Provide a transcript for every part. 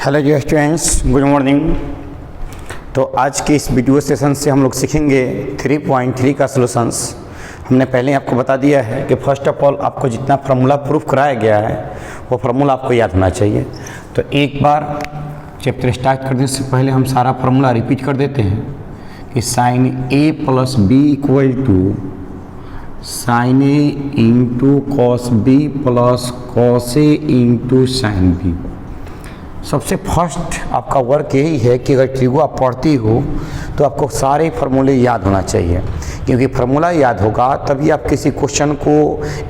Hello जी students, good morning. तो आज के इस वीडियो सेशन से हम लोग सीखेंगे 3.3 का सॉल्यूशंस। हमने पहले आपको बता दिया है कि फर्स्ट ऑफ ऑल आपको जितना फार्मूला प्रूफ कराया गया है वो फार्मूला आपको याद होना चाहिए। तो एक बार चैप्टर स्टार्ट करने से पहले हम सारा फार्मूला रिपीट कर देते हैं कि sine A plus B equal to sine A into cos B plus cos A into sine B. सबसे फर्स्ट आपका वर्क यही है कि अगर ट्रिगो आप पढ़ती हो तो आपको सारे फार्मूले याद होना चाहिए, क्योंकि फार्मूला याद होगा तभी आप किसी क्वेश्चन को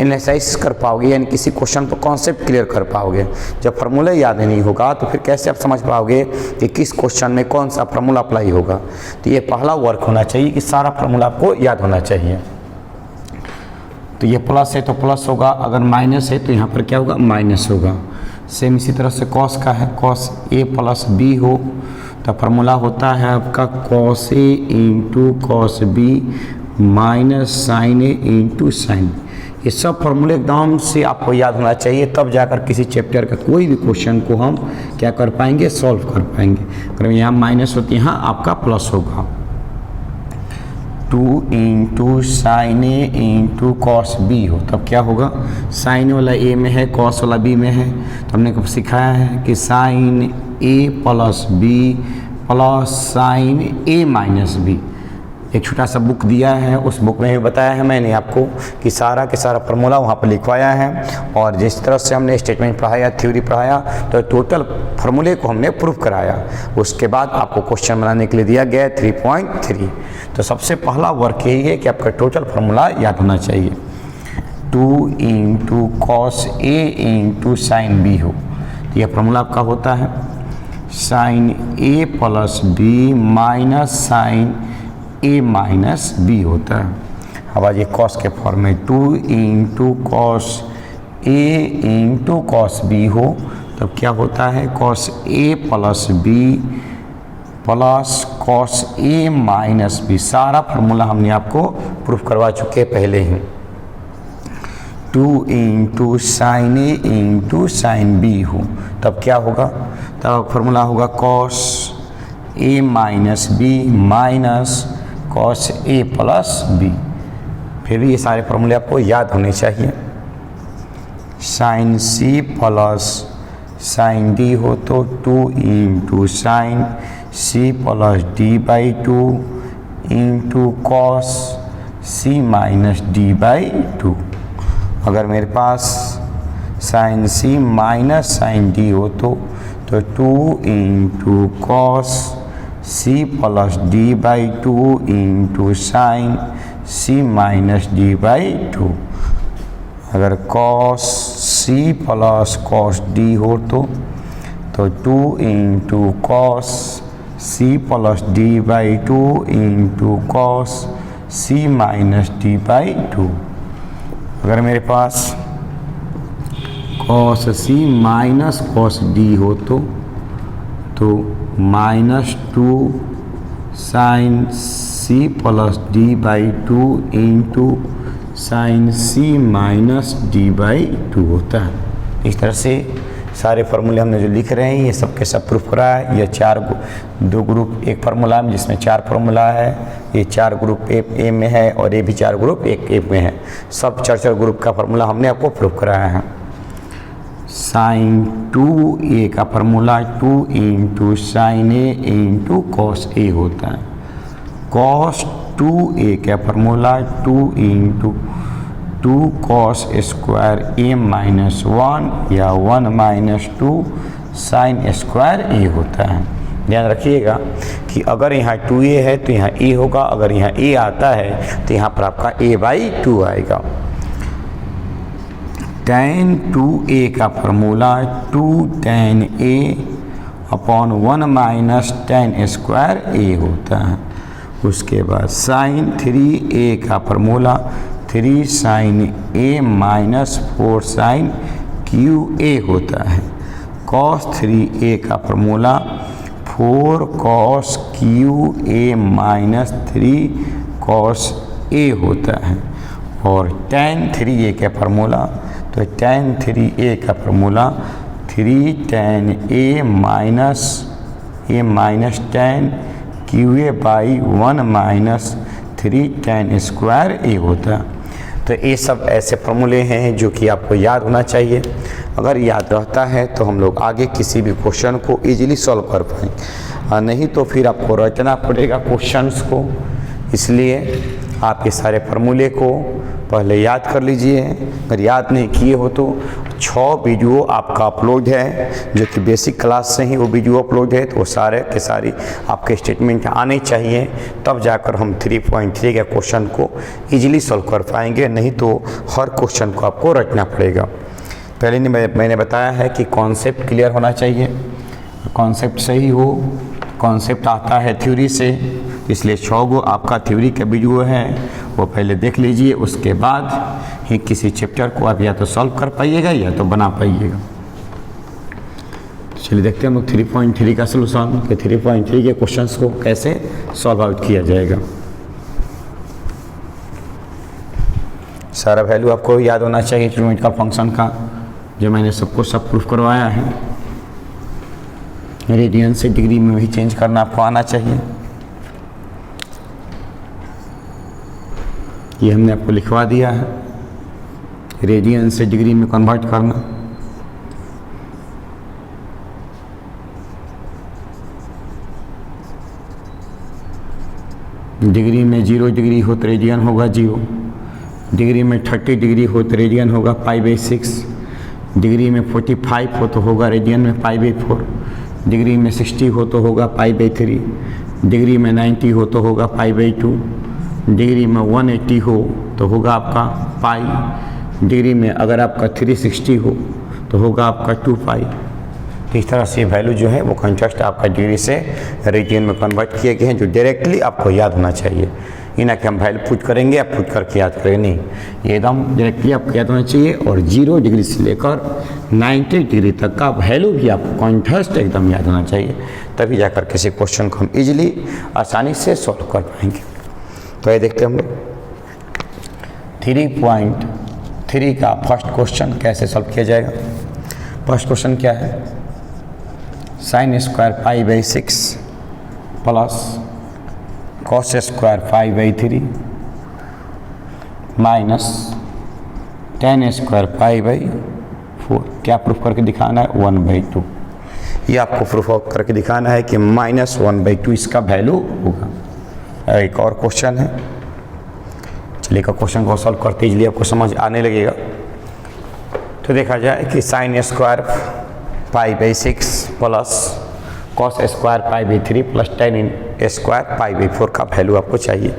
एनालाइज कर पाओगे, यानी किसी क्वेश्चन पर कॉन्सेप्ट क्लियर कर पाओगे। जब फार्मूला याद नहीं होगा तो फिर कैसे आप समझ पाओगे कि किस क्वेश्चन में कौन सा फार्मूला अप्लाई होगा। तो ये पहला वर्क होना चाहिए कि सारा फार्मूला आपको याद होना चाहिए। तो ये प्लस है तो प्लस होगा, अगर माइनस है तो यहाँ पर क्या होगा, माइनस होगा। सेम इसी तरह से कॉस का है, कॉस ए प्लस बी हो तो फार्मूला होता है आपका cos A into cos B minus sine A into sine. ये सब फार्मूले एकदम से आपको याद होना चाहिए, तब जाकर किसी चैप्टर का कोई भी क्वेश्चन को हम क्या कर पाएंगे, सॉल्व कर पाएंगे। अगर यहाँ माइनस होती है, यहाँ आपका प्लस होगा। 2 into sine A into cos B हो तब क्या होगा, साइन वाला ए में है, कॉस वाला बी में है। तो हमने कब सिखाया है कि sine A plus B plus sign A minus B. एक छोटा सा बुक दिया है, उस बुक में भी बताया है मैंने आपको कि सारा के सारा फार्मूला वहाँ पर लिखवाया है, और जिस तरह से हमने स्टेटमेंट पढ़ाया, थ्योरी पढ़ाया, तो टोटल फार्मूले को हमने प्रूफ कराया। उसके बाद आपको क्वेश्चन बनाने के लिए दिया गया 3.3। तो सबसे पहला वर्क यही है कि आपका टोटल फार्मूला याद होना चाहिए। 2 into cos A into sine B हो तो यह फार्मूला आपका होता है sign A plus B minus sine A minus B होता है। अब आज ये कॉस के फॉर्म में 2 into cos A into cos B हो तब क्या होता है, cos A plus B plus cos A minus B. सारा फार्मूला हमने आपको प्रूफ करवा चुके हैं पहले ही। 2 into sine A into sine B हो तब क्या होगा, तब फार्मूला होगा cos A minus B minus cos A plus B. फिर भी ये सारे फार्मूले आपको याद होने चाहिए। Sine C plus sign D हो तो 2 into sine C plus D by 2 into cos C minus D by 2। अगर मेरे पास sine C minus sine D हो तो 2 into cos C plus D by 2 into sine C minus D by 2। अगर cos C plus cos D हो तो 2 into cos C plus D by 2 into cos C minus D by 2। अगर मेरे पास cos C minus cos D हो तो -2 sine C plus D by 2 into sine C minus D by 2 होता है। इस तरह से सारे फार्मूले हमने जो लिख रहे हैं ये सब के सब प्रूफ करा है। ये 2 ग्रुप एक फार्मूला में जिसमें 4 फार्मूला है, ये 4 ग्रुप ए में है और ये भी 4 ग्रुप एक ए में है। सब 4 ग्रुप का फार्मूला हमने आपको प्रूफ कराया है। साइन 2a का formula 2 into sine A into cos A होता है। कॉस 2a का फार्मूला 2 इंटू 2 कॉस स्क्वायर ए माइनस 1 या 1 माइनस 2 साइन स्क्वायर ए होता है। ध्यान रखिएगा कि अगर यहाँ 2a है तो यहाँ a होगा, अगर यहाँ a आता है तो यहाँ पर आपका a बाई 2 आएगा। tan 2a का formula 2 tan a upon 1 minus tan square a होता है। उसके बाद साइन 3a का formula 3 sine a minus 4 sine cube A होता है। कॉस 3a का formula 4 cos cube A minus 3 cos A होता है। और tan 3a का फार्मूला, तो tan 3a का formula 3 tan a minus tan QA by 1 minus 3 tan square a होता है। तो ये सब ऐसे फॉर्मूले हैं जो कि आपको याद होना चाहिए। अगर याद रहता है तो हम लोग आगे किसी भी क्वेश्चन को इजीली सॉल्व कर पाएंगे, नहीं तो फिर आपको रटना पड़ेगा क्वेश्चंस को। इसलिए आप ये सारे फार्मूले को पहले याद कर लीजिए। अगर याद नहीं किए हो तो 6 वीडियो आपका अपलोड है, जो कि बेसिक क्लास से ही वो वीडियो अपलोड है, तो वो सारे के सारी आपके स्टेटमेंट आने चाहिए, तब जाकर हम 3.3 के क्वेश्चन को इजीली सॉल्व कर पाएंगे, नहीं तो हर क्वेश्चन को आपको रटना पड़ेगा। पहले मैंने बताया है कि कॉन्सेप्ट क्लियर होना चाहिए, कॉन्सेप्ट सही हो। कॉन्सेप्ट आता है थ्योरी से, इसलिए 6 गो आपका थ्योरी का वीडियो है, वो पहले देख लीजिए, उसके बाद ही किसी चैप्टर को आप या तो सॉल्व कर पाइएगा या तो बना पाइएगा। चलिए देखते हैं हम लोग 3.3 का सलूशन कि 3.3 के क्वेश्चंस को कैसे सॉल्व आउट किया जाएगा। सारा वैल्यू आपको याद होना चाहिए ट्रिग्नोमेट्रिकल फंक्शन का, जो मैंने सबको सब प्रूफ करवाया है। रेडियन से डिग्री में भी चेंज करना आपको आना चाहिए। ये हमने आपको लिखवा दिया है, रेडियन से डिग्री में कन्वर्ट करना। डिग्री में 0 डिग्री हो तो रेडियन होगा 0, डिग्री में 30 डिग्री हो तो रेडियन होगा π/6, डिग्री में 45 हो तो होगा रेडियन में π/4, डिग्री में 60 हो तो होगा π/3, डिग्री में 90 हो तो होगा π/2, डिग्री में 180 हो तो होगा आपका पाई, डिग्री में अगर आपका 360 हो तो होगा आपका 2 पाई। तो इस तरह से वैल्यू जो है वो कॉन्ट्रास्ट आपका डिग्री से रेडियन में कन्वर्ट किए गए हैं, जो डायरेक्टली आपको याद होना चाहिए। ये ना कि हम वैल्यू पुट करेंगे, आप पुट करके याद करेंगे, नहीं, ये एकदम डायरेक्टली आपको याद होना चाहिए। और 0 डिग्री से लेकर 90 डिग्री तक का वैल्यू भी आपको कॉन्ट्रास्ट एकदम याद होना चाहिए, तभी जाकर किसी क्वेश्चन को हम इजीली आसानी से सॉल्व कर पाएंगे। तो ये देखते हैं हम लोग 3.3 का फर्स्ट क्वेश्चन कैसे सॉल्व किया जाएगा। फर्स्ट क्वेश्चन क्या है, sin square π/6 plus cos square π/3 minus tan square π/4। क्या प्रूफ करके दिखाना है, 1/2। ये आपको प्रूफ करके दिखाना है कि -1/2 इसका वैल्यू होगा। एक और क्वेश्चन है, चलिए का क्वेश्चन को सॉल्व करते इसलिए आपको समझ आने लगेगा। तो देखा जाए कि sin square π/6 plus cos square π/3 plus tan square π/4 का वैल्यू आपको चाहिए।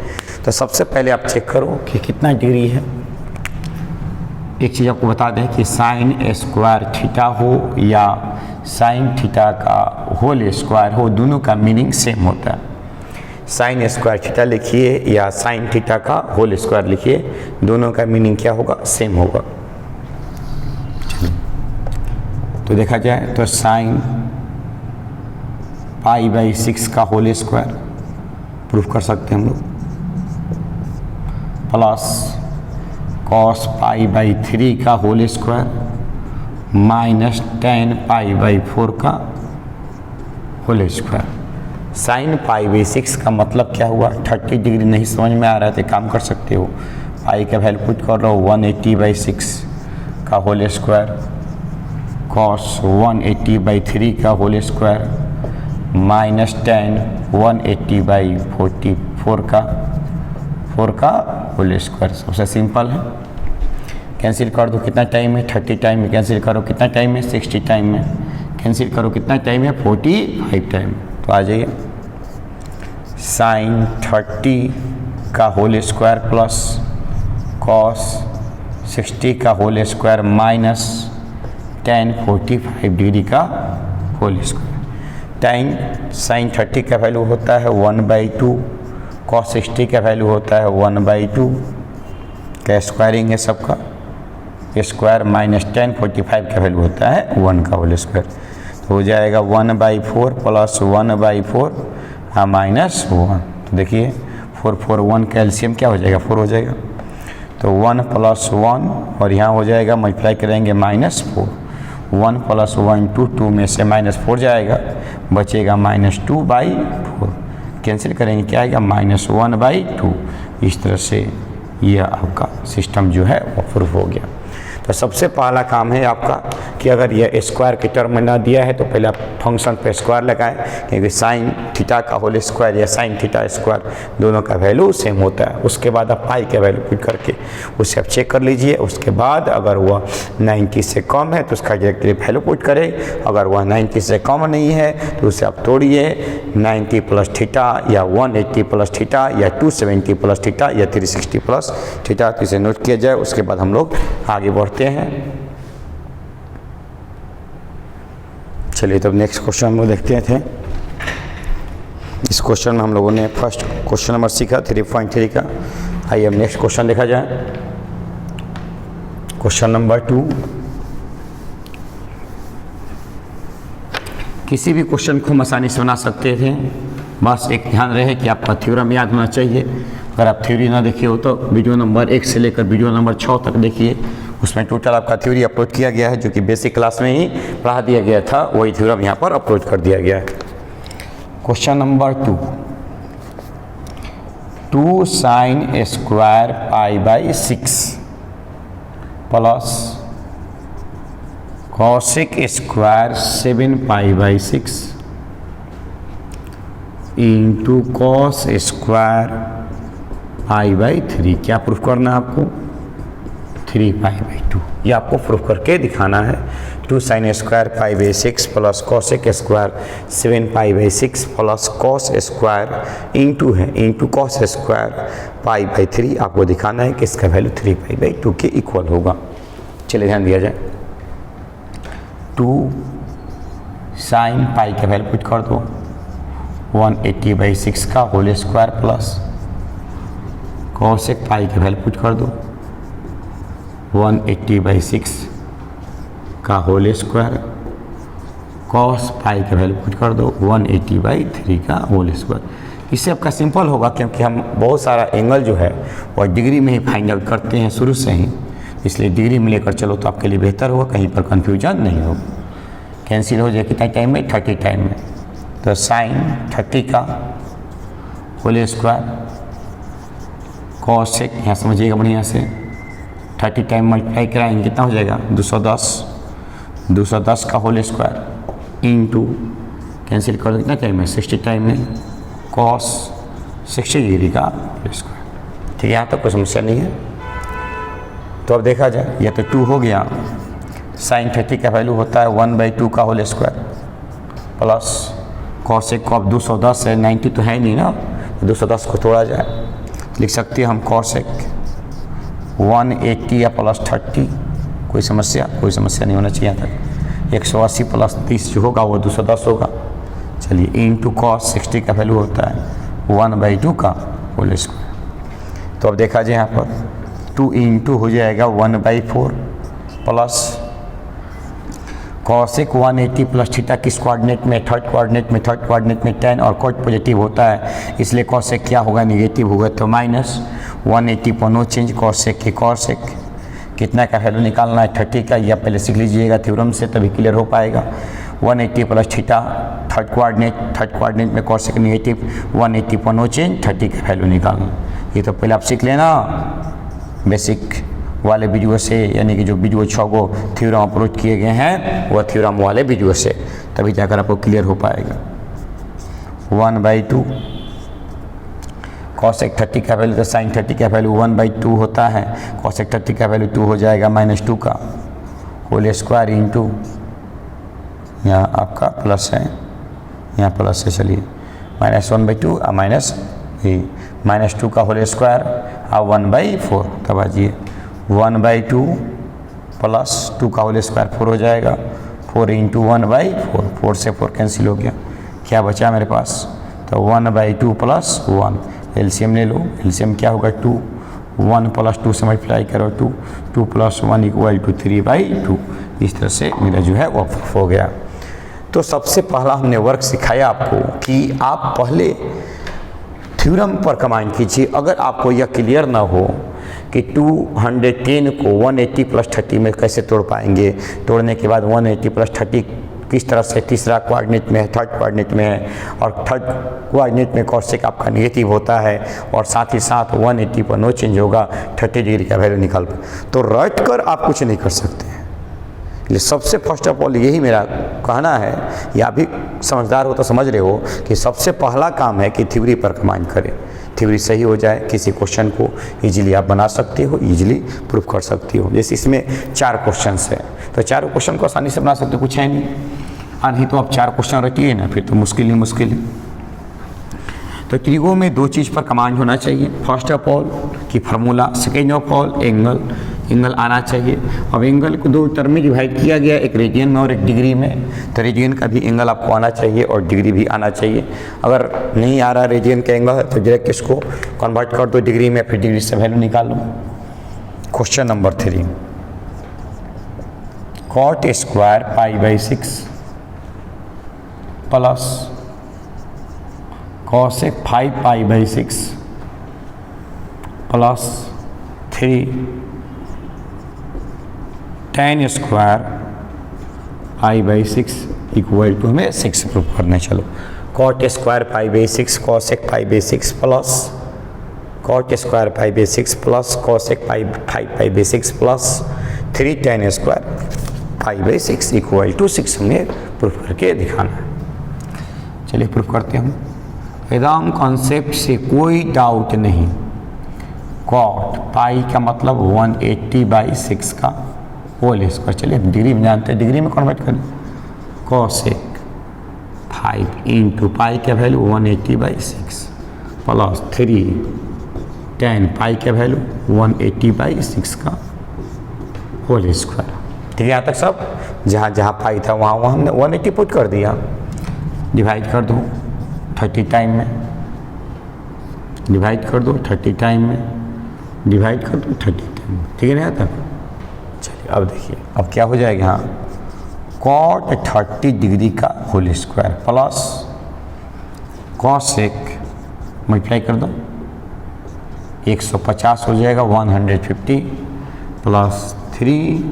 तो सबसे पहले आप चेक करो कि कितना डिग्री है। एक चीज़ आपको बता दें कि sin स्क्वायर थीटा हो या sin थीटा का होल स्क्वायर हो, दोनों का मीनिंग सेम होता है। sin स्क्वायर थीटा लिखिए या sin थीटा का होल स्क्वायर लिखिए, दोनों का मीनिंग क्या होगा, सेम होगा। तो देखा जाए तो sin π/6 का होल स्क्वायर प्रूफ कर सकते हैं हम लोग, प्लस cos π/3 का होल स्क्वायर माइनस tan π/4 का होल स्क्वायर। sin π/6 का मतलब क्या हुआ, 30 डिग्री नहीं समझ में आ रहा है तो काम कर सकते हो, पाई का वैल्यू पुट कर लो 180/6 का होल स्क्वायर, cos 180/3 का होल स्क्वायर माइनस tan 180/4 का होल स्क्वायर। सबसे सिंपल है, कैंसिल कर दो, कितना टाइम है, 30 टाइम में कैंसिल करो, कितना टाइम है, 60 टाइम में कैंसिल करो, कितना टाइम है, 45 टाइम। तो आ जाइए, sin 30 का होल स्क्वायर प्लस cos 60 का whole square minus tan 45 degree का होल स्क्वायर। sin 30 का वैल्यू होता है 1/2, cos 60 का वैल्यू होता है 1/2, का स्क्वायरिंग है सबका, स्क्वायर माइनस tan 45 का वैल्यू होता है 1 का होल स्क्वायर। तो हो जाएगा 1/4 प्लस 1/4 माइनस 1। तो देखिए 4 1 का एलसीएम क्या हो जाएगा, 4 हो जाएगा। तो 1 + 1 और यहाँ हो जाएगा मल्टीप्लाई करेंगे -4, 1 + 1 2 में से -4 जाएगा, बचेगा -2/4। कैंसिल करेंगे क्या आएगा -1/2। इस तरह से यह आपका सिस्टम जो है वो प्रूफ हो गया। तो सबसे पहला काम है आपका कि अगर यह स्क्वायर के टर्म में ना दिया है तो पहले आप फंक्शन पे स्क्वायर लगाएं, क्योंकि साइन थीटा का होल स्क्वायर या साइन थीटा स्क्वायर दोनों का वैल्यू सेम होता है। उसके बाद आप पाई का वैल्यू पुट करके उसे आप चेक कर लीजिए। उसके बाद अगर वह 90 से कम है तो उसका डायरेक्टली वैल्यू पुट करें, अगर वह 90 से कम नहीं है तो उसे आप तोड़िए 90 + थीटा या 180 + थीटा या 270 + थीटा या 360 + थीटा। तो इसे नोट किया जाए। उसके बाद हम लोग आगे बढ़ते हैं। चलिए तब नेक्स्ट क्वेश्चन हम लोग देखते थे। इस क्वेश्चन में हम लोगों ने फर्स्ट क्वेश्चन नंबर सीखा 3.3 का। आइए अब नेक्स्ट क्वेश्चन देखा जाए। Question number 2। किसी भी क्वेश्चन को हम आसानी से बना सकते थे, बस एक ध्यान रहे कि आपका थ्योरम याद होना चाहिए। अगर आप थ्योरी ना देखे हो तो वीडियो नंबर 1 से लेकर वीडियो नंबर 6 तक देखिए। उसमें टोटल आपका थ्योरी अपलोड किया गया है, जो कि बेसिक क्लास में ही पढ़ा दिया गया था, वही थ्योरम यहाँ पर अपलोड कर दिया गया है। Question number 2, 2 sin square π/6 plus cosec square 7 π/6 into cos square π/3। क्या प्रूफ करना है आपको? 3π/2। ये आपको प्रूफ करके दिखाना है। 2 sin square π/6 plus cosec square 7 π/6 plus cos square into है इंटू कॉस स्क्वायर π/3। आपको दिखाना है कि इसका वैल्यू 3π/2 के इक्वल होगा। चलिए ध्यान दिया जाए। 2 sin पाई का वैल्यू पुट कर दो 180/6 का होल स्क्वायर प्लस कॉसेक पाई का वैल्यू पुट कर दो 180/6 का होल स्क्वायर, कॉस पाई का वैल्यू पुट कर दो 180/3 का होल स्क्वायर। इससे आपका सिंपल होगा, क्योंकि हम बहुत सारा एंगल जो है वो डिग्री में ही फाइंड आउट करते हैं शुरू से ही, इसलिए डिग्री में लेकर चलो तो आपके लिए बेहतर होगा, कहीं पर कन्फ्यूजन नहीं होगा। कैंसिल हो जाए कितना टाइम में? 30 टाइम में। तो साइन 30 का होल स्क्वायर कॉसेक, यहाँ समझिएगा बढ़िया से, 30 टाइम मल्टीप्लाई कराएंगे कितना हो जाएगा? 210 का होल स्क्वायर इंटू कैंसिल कर दो कितना टाइम में? 60 टाइम में कॉस 60 डिग्री का होल स्क्वायर। ठीक है, यहाँ तक कोई समस्या नहीं है। तो अब देखा जाए, यह तो 2 हो गया। साइन 30 का वैल्यू होता है 1/2 का होल स्क्वायर प्लस कॉसेक को अब 210 है, 90 तो है नहीं ना, 210 को तोड़ा जाए, लिख सकते हैं हम कॉसेक 180 या प्लस 30। कोई समस्या नहीं होना चाहिए यहाँ तक। 180 प्लस 30 जो होगा वो 210 होगा। चलिए इंटू कॉस 60 का वैल्यू होता है 1/2 का होल स्क्वायर। तो अब देखा जाए यहाँ पर 2 इंटू हो जाएगा 1/4 प्लस कॉसेक 180 प्लस थीटा किस कोऑर्डिनेट में? थर्ड कोऑर्डिनेट में 10 और कोट पॉजिटिव होता है, इसलिए कॉसेक क्या होगा? निगेटिव होगा। तो माइनस 180 पर नो चेंज, कॉसेक की कॉसेक कितना का वैल्यू निकालना है? 30 का। या पहले सीख लीजिएगा थ्योरम से, तभी क्लियर हो पाएगा। 180 प्लस थीटा थर्ड कोऑर्डिनेट में कॉसेक निगेटिव, 180 पर नो चेंज, 30 का वैल्यू निकालना। ये तो पहले आप सीख लेना बेसिक वाले वीडियो से, यानी कि जो वीडियो 6 को थ्योरम अपलोड किए गए हैं वह थ्योरम वाले वीडियो से, तभी जाकर आपको क्लियर हो पाएगा। 1/2 कॉसेक 30 का वैल्यू, तो साइन 30 का वैल्यू 1/2 होता है। कॉसेक 30 का वैल्यू 2 हो जाएगा -2 का होल स्क्वायर इंटू, यहाँ आपका प्लस है, यहाँ प्लस है, चलिए -1/2 -2 का होल स्क्वायर और 1/4। तब आजिए 1/2 प्लस 2 का होल स्क्वायर 4 हो जाएगा, 4 इंटू 1/4, 4 से 4 कैंसिल हो गया। क्या बचा मेरे पास? तो 1/2 प्लस 1, एलसीएम ले लो। एलसीएम क्या होगा? 2, 1 प्लस 2 से मल्टीप्लाई करो 2 प्लस 1 इक्वल टू 3/2। इस तरह से मेरा जो है वो हो गया। तो सबसे पहला हमने वर्क सिखाया आपको कि आप पहले थ्योरम पर कमांड कीजिए। अगर आपको यह क्लियर ना हो कि 210 को 180 प्लस 30 में कैसे तोड़ पाएंगे, तोड़ने के बाद 180 प्लस 30 किस तरह से तीसरा कोऑर्डिनेट में है, थर्ड कोऑर्डिनेट में है, और थर्ड कोऑर्डिनेट में कॉसेक आपका नेगेटिव होता है, और साथ ही साथ 180 पर नो चेंज होगा, 30 डिग्री का वैल्यू निकाल पाए। तो रट कर आप कुछ नहीं कर सकते हैं। इसलिए सबसे फर्स्ट ऑफ ऑल यही मेरा कहना है, या भी समझदार हो तो समझ रहे हो कि सबसे पहला काम है कि थ्योरी पर कमांड करें। थ्योरी सही हो जाए, किसी क्वेश्चन को इजीली आप बना सकते हो, इजीली प्रूफ कर सकते हो। जैसे इसमें 4 क्वेश्चंस है, तो 4 क्वेश्चन को आसानी से बना सकते हो, कुछ है नहीं। नहीं तो आप 4 क्वेश्चन रटिए ना, फिर तो मुश्किल ही मुश्किल है। तो त्रिगो में 2 चीज़ पर कमांड होना चाहिए। फर्स्ट ऑफ ऑल की formula, second of all angle आना चाहिए। अब एंगल को 2 टर्म में डिवाइड किया गया, एक रेडियन में और एक डिग्री में। तो रेडियन का भी एंगल आपको आना चाहिए और डिग्री भी आना चाहिए। अगर नहीं आ रहा रेडियन का एंगल तो डायरेक्ट इसको कन्वर्ट कर दो डिग्री में, फिर डिग्री से वैल्यू निकाल लो। Question number 3, cot square π/6 plus cosec 5π/6 plus 3 tan square π/6 equal to हमें 6 प्रूफ करना है। चलो, cot square π/6 cosec π/6 plus cot square π/6 plus cosec 5π/6 plus 3 tan square π/6 equal to 6 हमें प्रूफ करके दिखाना है। चलिए प्रूफ करते हैं हम। एकदम कॉन्सेप्ट से कोई डाउट नहीं। कॉट पाई का मतलब 180/6 का होल स्क्वायर। चलिए डिग्री में जानते हैं, डिग्री में कन्वर्ट करें। कॉसेक 5 इंटू पाई का वैल्यू 180/6 प्लस 3 tan पाई का वैल्यू 180/6 का होल स्क्वायर। ठीक है, यहाँ तक सब। जहाँ जहाँ पाई था वहाँ वहाँ हमने 180 पुट कर दिया। डिवाइड कर दो 30 टाइम में, डिवाइड कर दो 30 टाइम में, डिवाइड कर दो 30 टाइम में। ठीक है ना यहाँ तक। चलिए अब देखिए, अब क्या हो जाएगा यहाँ, कॉट 30 डिग्री का whole square plus cosec multiply कर दो 150 हो जाएगा 150 प्लस 3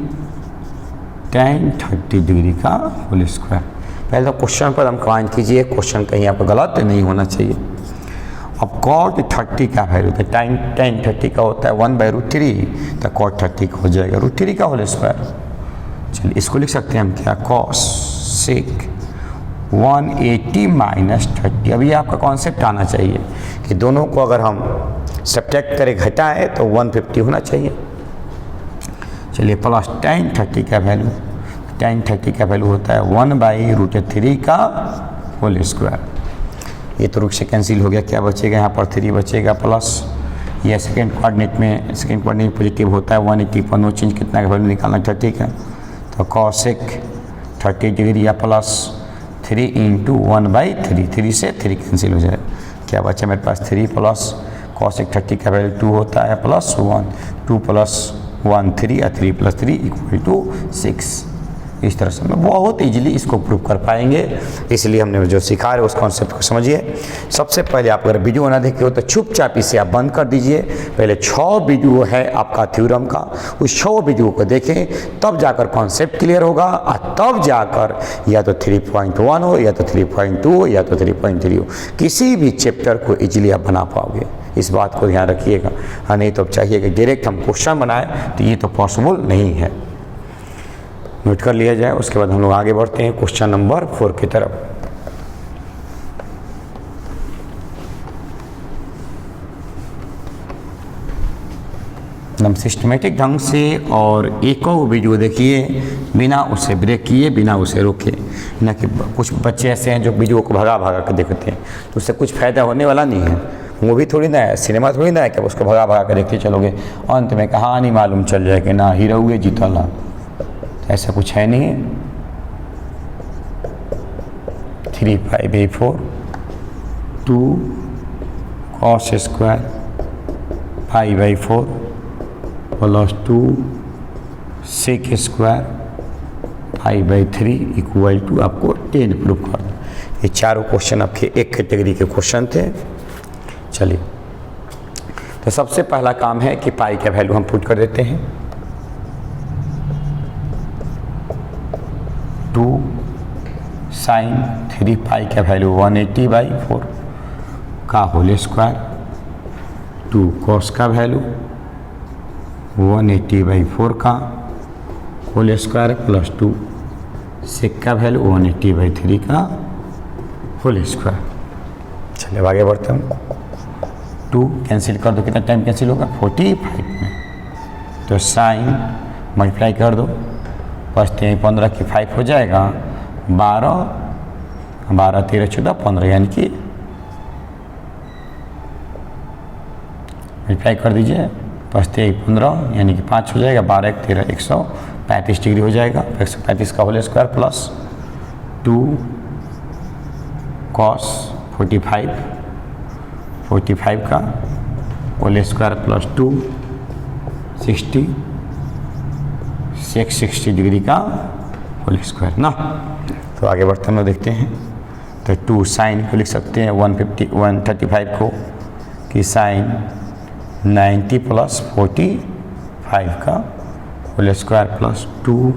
tan 30 डिग्री का होल स्क्वायर। पहले तो क्वेश्चन पर हम कमांड कीजिए, क्वेश्चन कहीं आपका गलत नहीं होना चाहिए। अब cot 30 का वैल्यू तो tan 30 का होता है 1/√3, तो cot 30 का हो जाएगा √3 का होल स्क्वायर। चलिए इसको लिख सकते हैं हम क्या, cosec 180 माइनस 30। अभी आपका कॉन्सेप्ट आना चाहिए कि दोनों को अगर हम सब्ट्रैक्ट करें, घटाएं, तो 150 होना चाहिए। चलिए प्लस tan 30 का वैल्यू, tan 30 का वैल्यू होता है 1/√3 का होल स्क्वायर। ये तो रूट से कैंसिल हो गया, क्या बचेगा यहाँ पर 3 बचेगा प्लस ये सेकेंड कोऑर्डिनेट में पॉजिटिव होता है 180 पर नो चेंज, कितना का वैल्यू निकालना 30 का, तो कॉसेक 30 डिग्री या प्लस 3 इंटू 1/3, 3 से 3 कैंसिल हो जाए, क्या बचा मेरे पास 3 प्लस कॉसेक 30 का वैल्यू 2 होता है प्लस 1, 2 प्लस 1 3 या 3 प्लस 3 इक्वल टू 6। इस तरह से हम बहुत इजीली इसको प्रूव कर पाएंगे। इसलिए हमने जो सिखा रहे उस कॉन्सेप्ट को समझिए। सबसे पहले आप अगर वीडियो ना देखे हो तो चुपचाप इसे आप बंद कर दीजिए। पहले 6 वीडियो है आपका थ्योरम का, उस 6 वीडियो को देखें, तब जाकर कॉन्सेप्ट क्लियर होगा, और तब जाकर या तो 3.1 हो या तो 3.2 हो या तो 3.3 हो, किसी भी चैप्टर को इजीली आप बना पाओगे। इस बात को ध्यान रखिएगा। हाँ, नहीं तो अब चाहिए कि डायरेक्ट हम क्वेश्चन बनाएं, तो ये तो पॉसिबल नहीं है। नोट कर लिया जाए। उसके बाद हम लोग आगे बढ़ते हैं क्वेश्चन नंबर 4 की तरफ। एकदम सिस्टमेटिक ढंग से और एक वीडियो देखिए, बिना उसे ब्रेक किए, बिना उसे रोके। न कि कुछ बच्चे ऐसे हैं जो वीडियो को भगा भगा कर देखते हैं, तो उससे कुछ फ़ायदा होने वाला नहीं है। मूवी थोड़ी ना है, सिनेमा थोड़ी ना है कि उसको भगा भगा कर देखते चलोगे, अंत में कहानी मालूम चल जाए कि ना हीरो हुए जीतला, ऐसा कुछ है नहीं। 3π/4 2 cos square π/4 plus 2 sec square π/3 equal to आपको 10 प्रूफ कर दो। ये चारों क्वेश्चन आपके एक कैटेगरी के क्वेश्चन थे। चलिए तो सबसे पहला काम है कि पाई का वैल्यू हम पुट कर देते हैं 2 साइन 3 पाई का वैल्यू 180/4 का होल स्क्वायर, 2 कॉस का वैल्यू 180/4 का होल स्क्वायर प्लस 2 सेक का वैल्यू 180/3 का होल स्क्वायर। चलिए आगे बढ़ते हैं। 2 कैंसिल कर दो, कितना टाइम कैंसिल होगा 45 में, तो साइन मल्टीप्लाई कर दो, 5 3 15 की 5 हो जाएगा 12 12 13 14 15, यानी कि मल्टीप्लाई कर दीजिए, 5 3 15 यानी कि 5 हो जाएगा, 12 1 13 135 डिग्री हो जाएगा। 135 का होल स्क्वायर प्लस 2 कॉस 45 का होल स्क्वायर प्लस 2 60 60 डिग्री का होल स्क्वायर ना। तो आगे बढ़ते हैं, देखते हैं। तो 2 साइन को लिख सकते हैं 135 को कि साइन 90 + 45 का होल स्क्वायर प्लस 2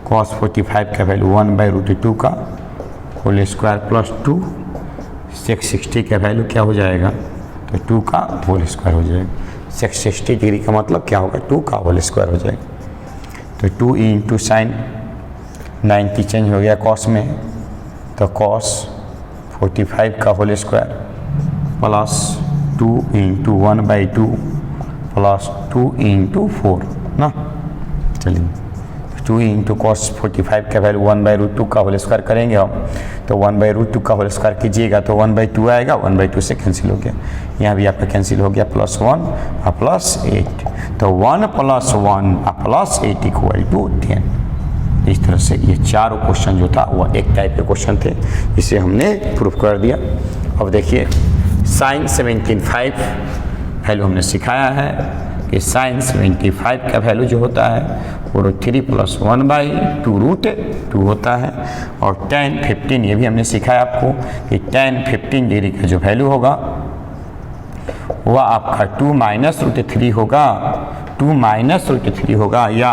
कॉस 45 का वैल्यू 1/√2 का होल स्क्वायर प्लस 2 सेक 60 का वैल्यू क्या हो जाएगा, तो 2 का होल स्क्वायर हो जाएगा। सेक 60 डिग्री का मतलब क्या होगा, 2 का होल स्क्वायर हो जाएगा। तो 2 इंटू साइन 90 चेंज हो गया कॉस में, तो कॉस 45 का whole square plus 2 into 1/2 plus 2 into 4 ना। चलिए 2 इंटू कॉस 45 का वैल्यू 1/√2 का होल स्क्वायर करेंगे हम, तो 1/√2 का होल स्क्वायर कीजिएगा तो 1/2 आएगा, 1/2 से कैंसिल हो गया, यहाँ भी आपका कैंसिल हो गया, +1 और +8, तो 1 + 1 + 8 = 10। इस तरह से ये चारों क्वेश्चन जो था वह एक टाइप के क्वेश्चन थे, इसे हमने प्रूफ कर दिया। अब देखिए साइन 75 वैल्यू हमने सिखाया है कि साइन 75 का वैल्यू जो होता है वो 3 + 1/2√2 होता है, और tan 15 ये भी हमने सिखाया आपको कि tan 15 डिग्री का जो वैल्यू होगा वह आपका 2 - √3 होगा, 2 - √3 होगा, या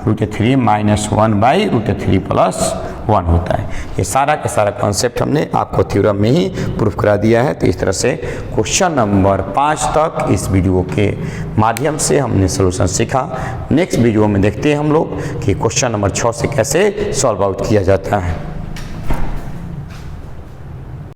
√3 - 1/√3 + 1 होता है। ये सारा का सारा कॉन्सेप्ट हमने आपको थ्योरम में ही प्रूफ करा दिया है। तो इस तरह से क्वेश्चन नंबर 5 तक इस वीडियो के माध्यम से हमने सॉल्यूशन सीखा। नेक्स्ट वीडियो में देखते हैं हम लोग कि क्वेश्चन नंबर 6 से कैसे सॉल्व आउट किया जाता है।